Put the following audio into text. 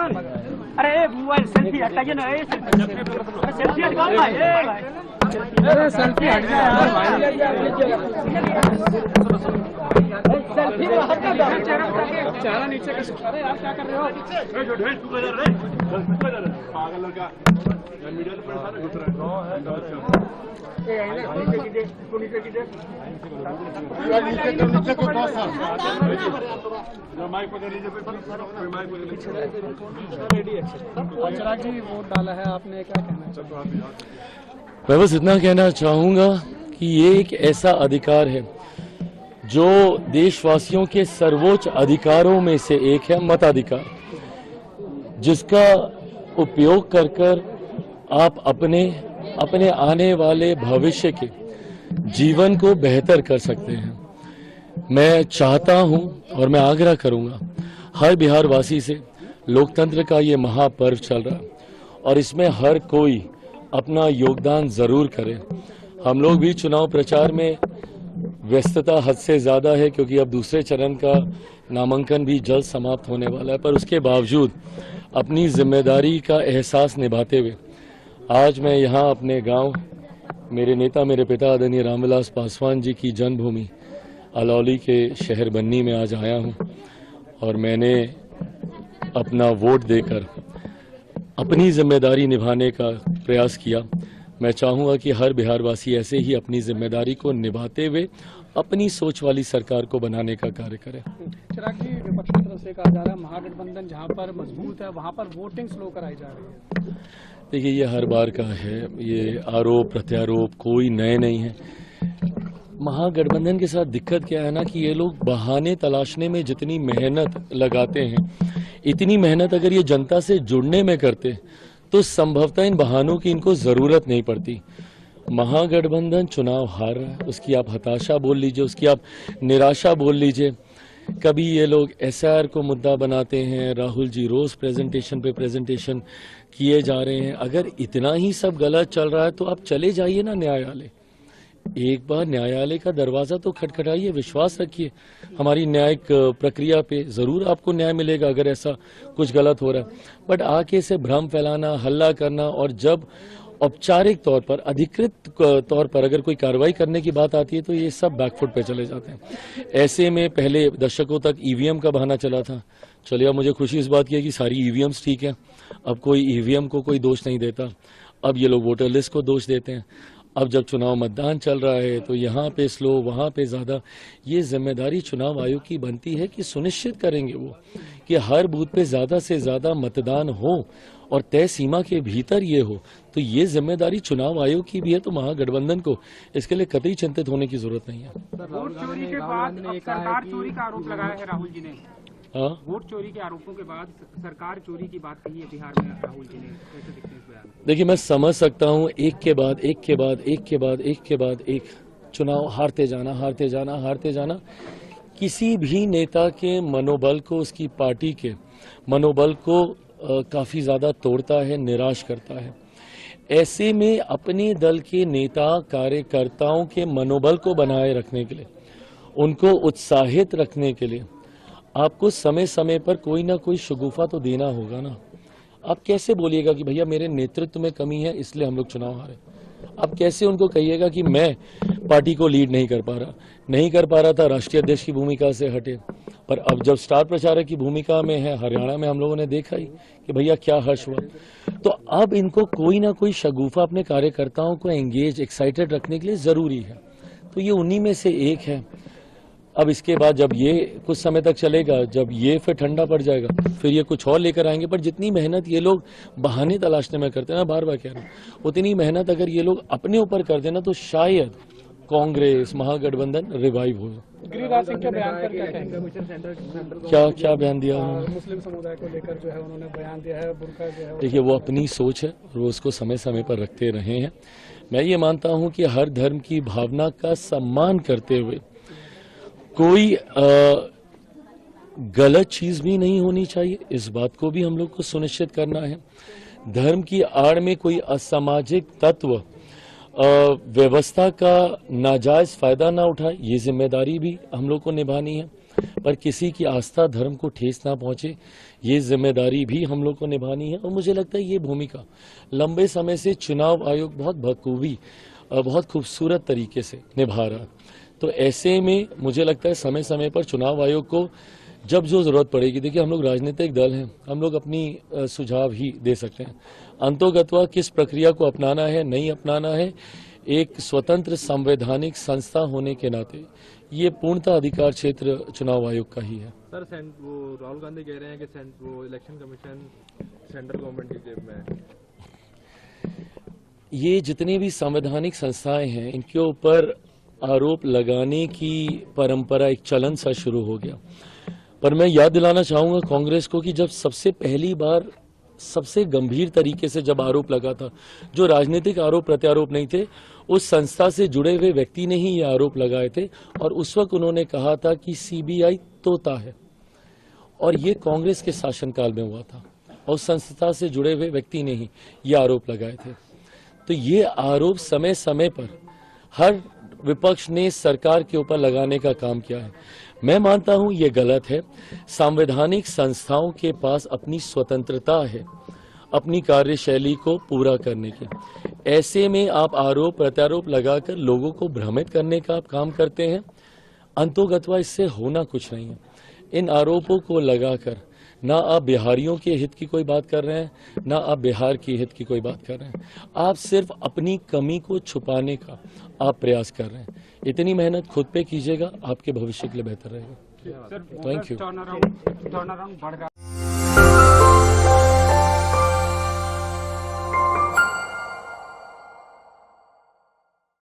अरे mobile selfie हटाइए ना, सेल्फी हटाओ भाई, अरे सेल्फी हट गया यार भाई, सेल्फी चेहरा नीचे कर। अरे आप क्या कर रहे हो? पागल लड़का मीडिया में परेशान घुस रहा है। वोट डाला है आपने, क्या कहना चाहते हो? मैं बस इतना कहना चाहूंगा कि ये एक ऐसा अधिकार है जो देशवासियों के सर्वोच्च अधिकारों में से एक है, मताधिकार, जिसका उपयोग कर आप अपने आने वाले भविष्य के जीवन को बेहतर कर सकते हैं। मैं चाहता हूं और मैं आग्रह करूंगा हर बिहार वासी से, लोकतंत्र का ये महापर्व चल रहा है और इसमें हर कोई अपना योगदान जरूर करे। हम लोग भी चुनाव प्रचार में व्यस्तता हद से ज्यादा है क्योंकि अब दूसरे चरण का नामांकन भी जल्द समाप्त होने वाला है, पर उसके बावजूद अपनी जिम्मेदारी का एहसास निभाते हुए आज मैं यहाँ अपने गांव, मेरे नेता मेरे पिता आदरणीय रामविलास पासवान जी की जन्मभूमि अलौली के शहर बन्नी में आज आया हूँ और मैंने अपना वोट देकर अपनी जिम्मेदारी निभाने का प्रयास किया। मैं चाहूंगा कि हर बिहारवासी ऐसे ही अपनी जिम्मेदारी को निभाते हुए अपनी सोच वाली सरकार को बनाने का कार्य करें। चिराग जी, विपक्ष की तरफ से कहा जा रहा है महागठबंधन जहां पर मजबूत है वहां पर वोटिंग स्लो कराई जा रही है। देखिए, ये हर बार का है, ये आरोप प्रत्यारोप कोई नए नहीं है। महागठबंधन के साथ दिक्कत क्या है ना कि ये लोग बहाने तलाशने में जितनी मेहनत लगाते हैं, इतनी मेहनत अगर ये जनता से जुड़ने में करते तो संभवतः इन बहानों की इनको जरूरत नहीं पड़ती। महागठबंधन चुनाव हार रहा है, उसकी आप हताशा बोल लीजिए, उसकी आप निराशा बोल लीजिए। कभी ये लोग एसआईआर को मुद्दा बनाते हैं, राहुल जी रोज प्रेजेंटेशन पे प्रेजेंटेशन किए जा रहे हैं। अगर इतना ही सब गलत चल रहा है तो आप चले जाइए ना न्यायालय, एक बार न्यायालय का दरवाजा तो खटखटाइए, विश्वास रखिए हमारी न्यायिक प्रक्रिया पे, जरूर आपको न्याय मिलेगा अगर ऐसा कुछ गलत हो रहा है। बट आके से भ्रम फैलाना, हल्ला करना, और जब औपचारिक तौर पर, अधिकृत तौर पर अगर कोई कार्रवाई करने की बात आती है तो ये सब बैकफुट पे चले जाते हैं। ऐसे में पहले दशकों तक ईवीएम का बहाना चला था, चलिए अब मुझे खुशी इस बात की है कि सारी ईवीएम्स ठीक है, अब कोई ईवीएम को कोई दोष नहीं देता। अब ये लोग वोटर लिस्ट को दोष देते हैं। अब जब चुनाव मतदान चल रहा है तो यहाँ पे स्लो, वहाँ पे ज्यादा। ये जिम्मेदारी चुनाव आयोग की बनती है कि सुनिश्चित करेंगे वो कि हर बूथ पे ज्यादा से ज्यादा मतदान हो और तय सीमा के भीतर ये हो। तो ये जिम्मेदारी चुनाव आयोग की भी है, तो महागठबंधन को इसके लिए कतई चिंतित होने की जरूरत नहीं है। वोट चोरी के बाद सरकार चोरी का आरोप लगाया है राहुल जी ने। हाँ, वोट चोरी के आरोपों के बाद सरकार चोरी की बात कही है बिहार में राहुल जी ने, कैसे दिखते हैं इस बयान? देखिए, मैं समझ सकता हूँ एक के बाद एक के बाद एक के बाद एक के बाद एक चुनाव हारते जाना, हारते जाना, हारते जाना किसी भी नेता के मनोबल को, उसकी पार्टी के मनोबल को काफी ज्यादा तोड़ता है, निराश करता है। ऐसे में अपने दल के नेता कार्यकर्ताओं के मनोबल को बनाए रखने के लिए, उनको उत्साहित रखने के लिए आपको समय समय पर कोई ना कोई शगुफा तो देना होगा ना। आप कैसे बोलिएगा कि भैया मेरे नेतृत्व में कमी है इसलिए हम लोग चुनाव हारे? आप कैसे उनको कहिएगा कि मैं पार्टी को लीड नहीं कर पा रहा था, राष्ट्रीय अध्यक्ष की भूमिका से हटे। पर अब जब स्टार प्रचारक की भूमिका में है, हरियाणा में हम लोगों ने देखा ही कि भैया क्या हर्ष हुआ। तो अब इनको कोई ना कोई शगुफा अपने कार्यकर्ताओं को एंगेज, एक्साइटेड रखने के लिए जरूरी है। तो ये उन्हीं में से एक है। अब इसके बाद जब ये कुछ समय तक चलेगा, जब ये फिर ठंडा पड़ जाएगा, फिर ये कुछ और लेकर आएंगे। पर जितनी मेहनत ये लोग बहाने तलाशने में करते हैं ना, बार बार कह रहा हूं, उतनी मेहनत अगर ये लोग अपने ऊपर कर देना तो शायद कांग्रेस, महागठबंधन रिवाइव हो। गिरिराज सिंह के बयान पर क्या कहेंगे? क्या बयान दिया उन्होंने? मुस्लिम समुदाय को लेकर जो है उन्होंने बयान दिया है, बुर्का जो है। देखिए, वो अपनी सोच है और वो उसको समय समय पर रखते रहे हैं। मैं ये मानता हूं कि हर धर्म की भावना का सम्मान करते हुए कोई गलत चीज भी नहीं होनी चाहिए, इस बात को भी हम लोग को सुनिश्चित करना है। धर्म की आड़ में कोई असामाजिक तत्व व्यवस्था का नाजायज फायदा ना उठाए, ये जिम्मेदारी भी हम लोग को निभानी है। पर किसी की आस्था धर्म को ठेस ना पहुंचे, ये जिम्मेदारी भी हम लोग को निभानी है। और मुझे लगता है ये भूमिका लंबे समय से चुनाव आयोग बहुत बखूबी बहुत खूबसूरत तरीके से निभा रहा। तो ऐसे में मुझे लगता है समय समय पर चुनाव आयोग को जब जो जरूरत पड़ेगी, देखिए हम लोग राजनीतिक दल हैं, हम लोग अपनी सुझाव ही दे सकते हैं। अंतोगत्वा किस प्रक्रिया को अपनाना है नहीं अपनाना है, एक स्वतंत्र संवैधानिक संस्था होने के नाते ये पूर्णतः अधिकार क्षेत्र चुनाव आयोग का ही है। सर वो राहुल गांधी कह रहे हैं कि वो इलेक्शन कमीशन सेंट्रल गवर्नमेंट की जेब में है। ये जितनी भी संवैधानिक संस्थाएं हैं, इनके ऊपर आरोप लगाने की परंपरा एक चलन सा शुरू हो गया। पर मैं याद दिलाना चाहूंगा कांग्रेस को कि जब सबसे पहली बार सबसे गंभीर तरीके से जब आरोप लगा था, जो राजनीतिक आरोप प्रत्यारोप नहीं थे, उस संस्था से जुड़े हुए व्यक्ति ने ही ये आरोप लगाए थे। और उस वक्त उन्होंने कहा था कि सीबीआई तोता है, और ये कांग्रेस के शासनकाल में हुआ था, और उस संस्था से जुड़े हुए व्यक्ति ने ही ये आरोप लगाए थे। तो ये आरोप समय समय पर हर विपक्ष ने सरकार के ऊपर लगाने का काम किया है। मैं मानता हूं ये गलत है। संवैधानिक संस्थाओं के पास अपनी स्वतंत्रता है अपनी कार्यशैली को पूरा करने की। ऐसे में आप आरोप प्रत्यारोप लगाकर लोगों को भ्रमित करने का आप काम करते हैं, अंतोगत्वा इससे होना कुछ नहीं है। इन आरोपों को लगाकर ना आप बिहारियों के हित की कोई बात कर रहे हैं, ना आप बिहार की हित की कोई बात कर रहे हैं। आप सिर्फ अपनी कमी को छुपाने का आप प्रयास कर रहे हैं। इतनी मेहनत खुद पे कीजिएगा, आपके भविष्य के लिए बेहतर रहेगा। Thank you.